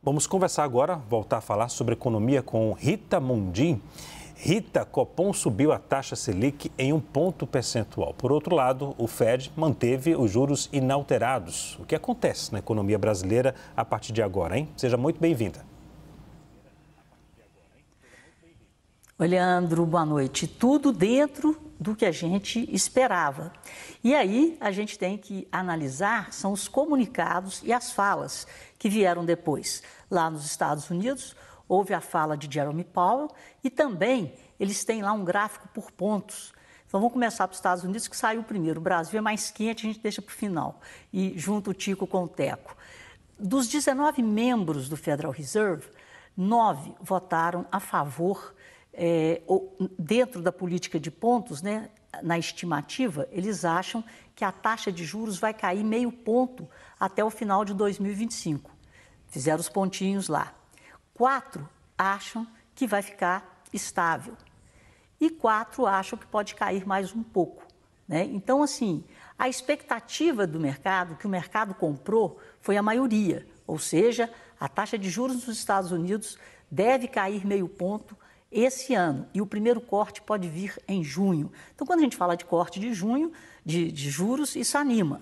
Vamos conversar agora, voltar a falar sobre economia com Rita Mundim. Rita, Copom subiu a taxa Selic em 1 ponto percentual. Por outro lado, o Fed manteve os juros inalterados. O que acontece na economia brasileira a partir de agora, hein? Seja muito bem-vinda. Oi, Leandro, boa noite. Tudo dentro do que a gente esperava. E aí a gente tem que analisar são os comunicados e as falas que vieram depois. Lá nos Estados Unidos, houve a fala de Jerome Powell e também eles têm lá um gráfico por pontos. Então vamos começar para os Estados Unidos, que saiu primeiro. O Brasil é mais quente, a gente deixa para o final. E junto o Tico com o Teco. Dos 19 membros do Federal Reserve, 9 votaram a favor. Dentro da política de pontos, né, na estimativa, eles acham que a taxa de juros vai cair meio ponto até o final de 2025. Fizeram os pontinhos lá. 4 acham que vai ficar estável e 4 acham que pode cair mais um pouco, né? Então, assim, a expectativa do mercado, que o mercado comprou, foi a maioria, ou seja, a taxa de juros nos Estados Unidos deve cair meio ponto esse ano, e o primeiro corte pode vir em junho. Então, quando a gente fala de corte de junho, de juros, isso anima.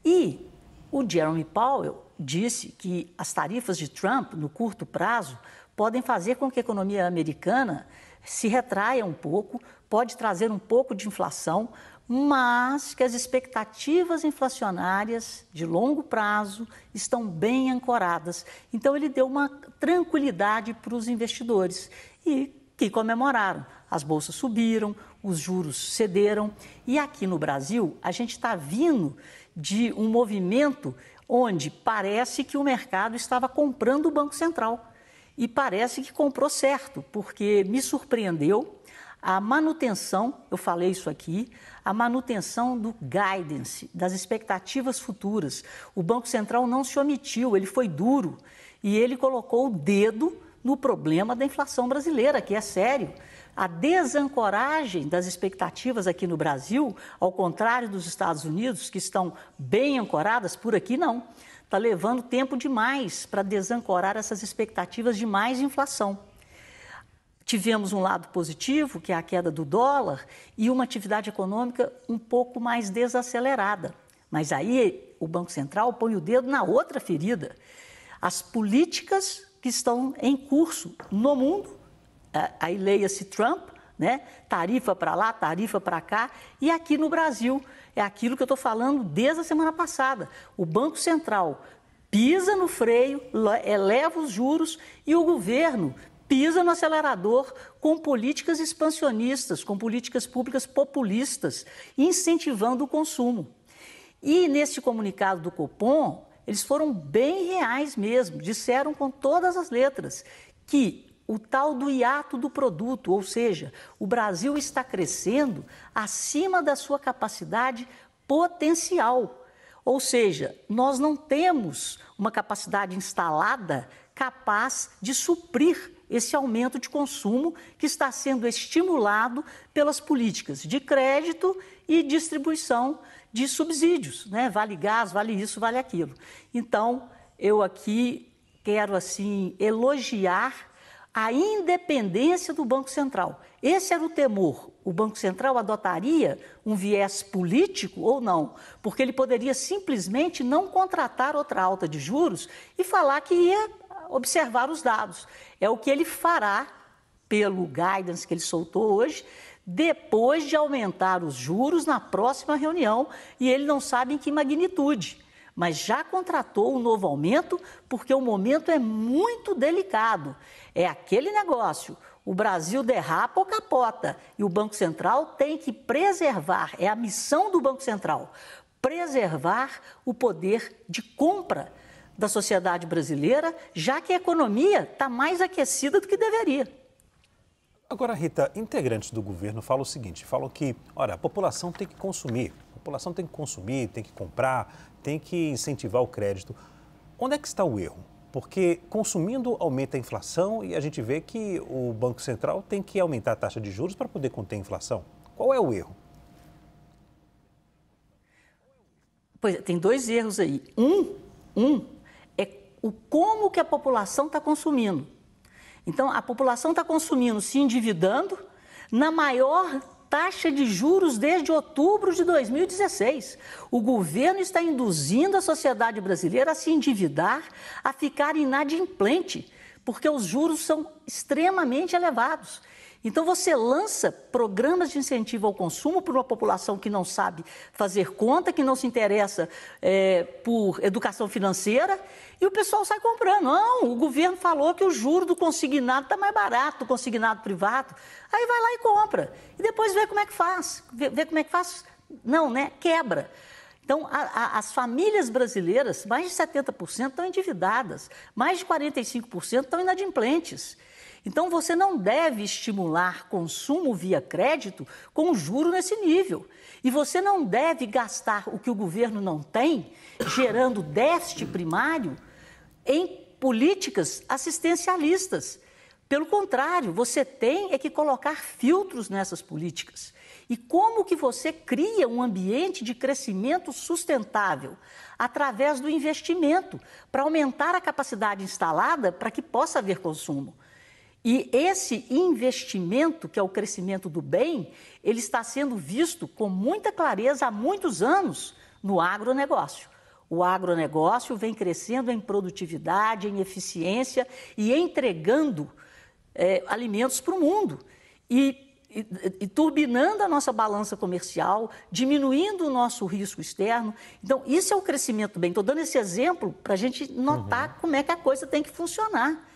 E o Jerome Powell disse que as tarifas de Trump, no curto prazo, podem fazer com que a economia americana se retraia um pouco, pode trazer um pouco de inflação, mas que as expectativas inflacionárias de longo prazo estão bem ancoradas. Então, ele deu uma tranquilidade para os investidores e que comemoraram. As bolsas subiram, os juros cederam e aqui no Brasil a gente está vindo de um movimento onde parece que o mercado estava comprando o Banco Central e parece que comprou certo, porque me surpreendeu a manutenção, eu falei isso aqui, a manutenção do guidance, das expectativas futuras. O Banco Central não se omitiu, ele foi duro e ele colocou o dedo no problema da inflação brasileira, que é sério. A desancoragem das expectativas aqui no Brasil, ao contrário dos Estados Unidos, que estão bem ancoradas, por aqui não. Está levando tempo demais para desancorar essas expectativas de mais inflação. Tivemos um lado positivo, que é a queda do dólar, e uma atividade econômica um pouco mais desacelerada. Mas aí o Banco Central põe o dedo na outra ferida. As políticas que estão em curso no mundo, aí leia-se Trump, né? Tarifa para lá, tarifa para cá, e aqui no Brasil, é aquilo que eu estou falando desde a semana passada. O Banco Central pisa no freio, eleva os juros e o governo pisa no acelerador com políticas expansionistas, com políticas públicas populistas, incentivando o consumo. E nesse comunicado do Copom, eles foram bem reais mesmo, disseram com todas as letras que o tal do hiato do produto, ou seja, o Brasil está crescendo acima da sua capacidade potencial. Ou seja, nós não temos uma capacidade instalada capaz de suprir esse aumento de consumo que está sendo estimulado pelas políticas de crédito e distribuição de subsídios, né? Vale gás, vale isso, vale aquilo. Então, eu aqui quero, assim, elogiar a independência do Banco Central. Esse era o temor. O Banco Central adotaria um viés político ou não? Porque ele poderia simplesmente não contratar outra alta de juros e falar que ia observar os dados. É o que ele fará, pelo guidance que ele soltou hoje, depois de aumentar os juros na próxima reunião, e ele não sabe em que magnitude, mas já contratou um novo aumento, porque o momento é muito delicado. É aquele negócio, o Brasil derrapa ou capota, e o Banco Central tem que preservar, é a missão do Banco Central, preservar o poder de compra da sociedade brasileira, já que a economia está mais aquecida do que deveria. Agora, Rita, integrantes do governo falam o seguinte, falam que, olha, a população tem que consumir, tem que comprar, tem que incentivar o crédito. Onde é que está o erro? Porque consumindo aumenta a inflação e a gente vê que o Banco Central tem que aumentar a taxa de juros para poder conter a inflação. Qual é o erro? Pois é, tem dois erros aí. Um é como que a população está consumindo. Então, a população está consumindo se endividando na maior taxa de juros desde outubro de 2016. O governo está induzindo a sociedade brasileira a se endividar, a ficar inadimplente, porque os juros são extremamente elevados. Então, você lança programas de incentivo ao consumo para uma população que não sabe fazer conta, que não se interessa por educação financeira, e o pessoal sai comprando. Não, o governo falou que o juro do consignado está mais barato, do consignado privado. Aí vai lá e compra. E depois vê como é que faz. Vê como é que faz? Não, né? Quebra. Então, as famílias brasileiras, mais de 70% estão endividadas, mais de 45% estão inadimplentes. Então, você não deve estimular consumo via crédito com juro nesse nível. E você não deve gastar o que o governo não tem, gerando déficit primário, em políticas assistencialistas. Pelo contrário, você tem que colocar filtros nessas políticas. E como que você cria um ambiente de crescimento sustentável? Através do investimento, para aumentar a capacidade instalada para que possa haver consumo. E esse investimento, que é o crescimento do bem, ele está sendo visto com muita clareza há muitos anos no agronegócio. O agronegócio vem crescendo em produtividade, em eficiência e entregando alimentos para o mundo. E turbinando a nossa balança comercial, diminuindo o nosso risco externo. Então, isso é o crescimento do bem. Estou dando esse exemplo para a gente notar como é que a coisa tem que funcionar.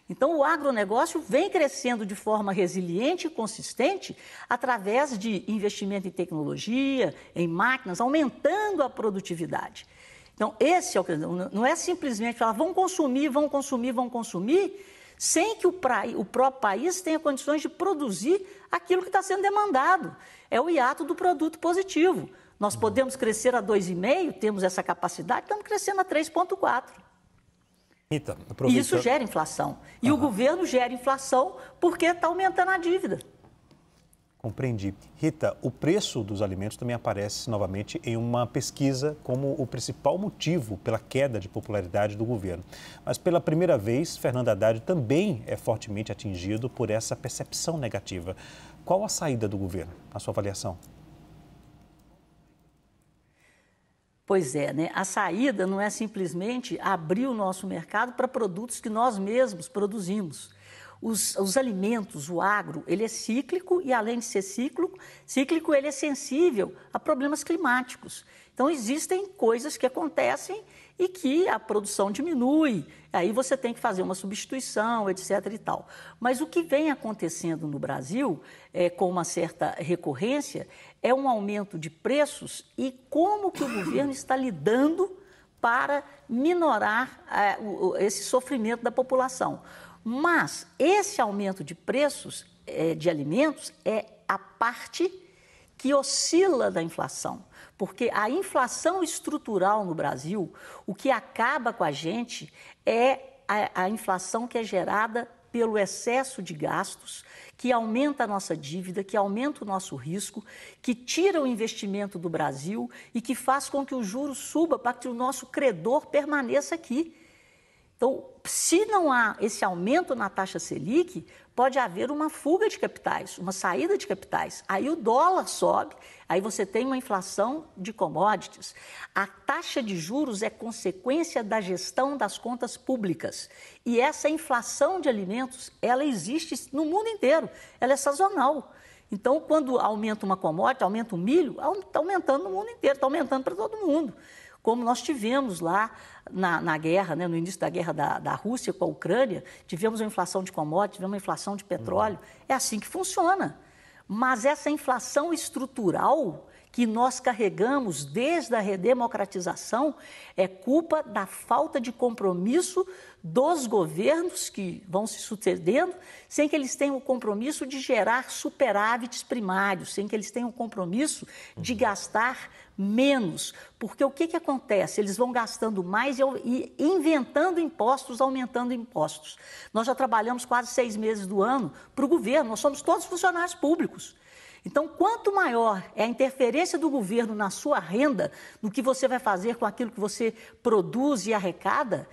Então, o agronegócio vem crescendo de forma resiliente e consistente através de investimento em tecnologia, em máquinas, aumentando a produtividade. Então, esse é o crescimento. Não é simplesmente falar, vão consumir, sem que o próprio país tenha condições de produzir aquilo que está sendo demandado. É o hiato do produto positivo. Nós podemos crescer a 2,5%, temos essa capacidade, estamos crescendo a 3,4%. Rita, E isso gera inflação. E o governo gera inflação porque está aumentando a dívida. Compreendi. Rita, o preço dos alimentos também aparece novamente em uma pesquisa como o principal motivo pela queda de popularidade do governo. Mas pela primeira vez, Fernando Haddad também é fortemente atingido por essa percepção negativa. Qual a saída do governo, na sua avaliação? Pois é, né? A saída não é simplesmente abrir o nosso mercado para produtos que nós mesmos produzimos. Os alimentos, o agro, ele é cíclico e, além de ser cíclico, ele é sensível a problemas climáticos. Então, existem coisas que acontecem e que a produção diminui, aí você tem que fazer uma substituição, etc. e tal. Mas o que vem acontecendo no Brasil, com uma certa recorrência, é um aumento de preços e como que o governo está lidando para minorar esse sofrimento da população. Mas esse aumento de preços de alimentos é a parte que oscila da inflação. Porque a inflação estrutural no Brasil, o que acaba com a gente é a inflação que é gerada pelo excesso de gastos, que aumenta a nossa dívida, que aumenta o nosso risco, que tira o investimento do Brasil e que faz com que o juro suba para que o nosso credor permaneça aqui. Então, se não há esse aumento na taxa Selic, pode haver uma fuga de capitais, uma saída de capitais. Aí o dólar sobe, aí você tem uma inflação de commodities. A taxa de juros é consequência da gestão das contas públicas. E essa inflação de alimentos, ela existe no mundo inteiro, ela é sazonal. Então, quando aumenta uma commodity, aumenta o milho, está aumentando no mundo inteiro, está aumentando para todo mundo. Como nós tivemos lá na guerra, né, no início da guerra da Rússia com a Ucrânia, tivemos uma inflação de commodities, tivemos uma inflação de petróleo. É assim que funciona. Mas essa inflação estrutural que nós carregamos desde a redemocratização é culpa da falta de compromisso dos governos que vão se sucedendo, sem que eles tenham o compromisso de gerar superávites primários, sem que eles tenham o compromisso de gastar menos. Porque o que acontece? Eles vão gastando mais e inventando impostos, aumentando impostos. Nós já trabalhamos quase 6 meses do ano para o governo, nós somos todos funcionários públicos. Então, quanto maior é a interferência do governo na sua renda, no que você vai fazer com aquilo que você produz e arrecada,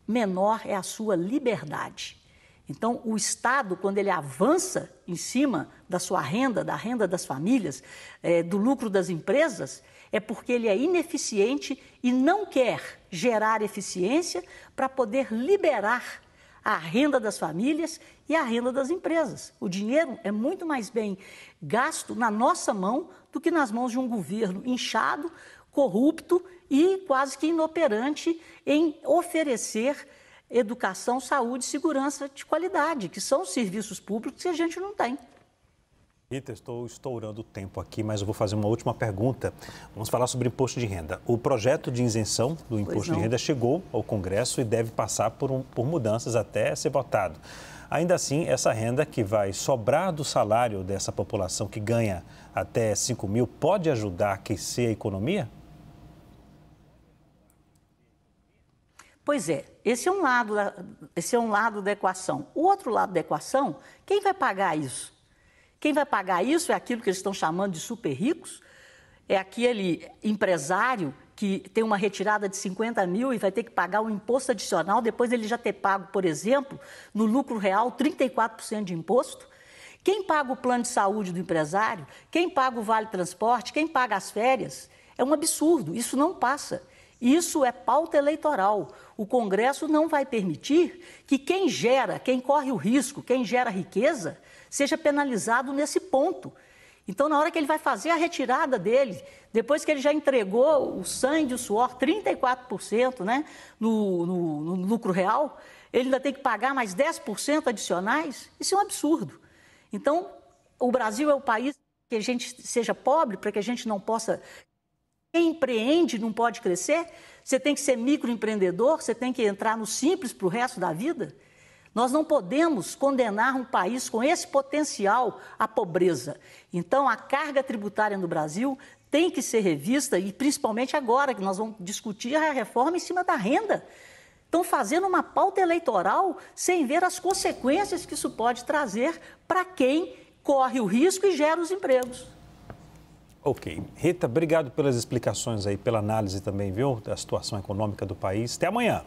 menor é a sua liberdade. Então, o Estado, quando ele avança em cima da sua renda, da renda das famílias, do lucro das empresas, é porque ele é ineficiente e não quer gerar eficiência para poder liberar a renda das famílias e a renda das empresas. O dinheiro é muito mais bem gasto na nossa mão do que nas mãos de um governo inchado, corrupto e quase que inoperante em oferecer educação, saúde e segurança de qualidade, que são os serviços públicos que a gente não tem. Rita, estou estourando o tempo aqui, mas eu vou fazer uma última pergunta. Vamos falar sobre imposto de renda. O projeto de isenção do imposto de renda chegou ao Congresso e deve passar por mudanças até ser votado. Ainda assim, essa renda que vai sobrar do salário dessa população que ganha até 5 mil pode ajudar a aquecer a economia? Pois é, esse é um lado da equação. O outro lado da equação, quem vai pagar isso? Quem vai pagar isso é aquilo que eles estão chamando de super ricos, é aquele empresário que tem uma retirada de 50 mil e vai ter que pagar um imposto adicional, depois ele já ter pago, por exemplo, no lucro real, 34% de imposto. Quem paga o plano de saúde do empresário? Quem paga o vale transporte? Quem paga as férias? É um absurdo, isso não passa. Isso é pauta eleitoral. O Congresso não vai permitir que quem corre o risco, quem gera riqueza, seja penalizado nesse ponto. Então, na hora que ele vai fazer a retirada dele, depois que ele já entregou o sangue, o suor, 34%, né, no lucro real, ele ainda tem que pagar mais 10% adicionais? Isso é um absurdo. Então, o Brasil é o país que a gente seja pobre, para que a gente não possa... Quem empreende não pode crescer? Você tem que ser microempreendedor? Você tem que entrar no simples para o resto da vida? Nós não podemos condenar um país com esse potencial à pobreza. Então, a carga tributária no Brasil tem que ser revista, e principalmente agora que nós vamos discutir a reforma em cima da renda. Estão fazendo uma pauta eleitoral sem ver as consequências que isso pode trazer para quem corre o risco e gera os empregos. Ok. Rita, obrigado pelas explicações aí, pela análise também, viu, da situação econômica do país. Até amanhã.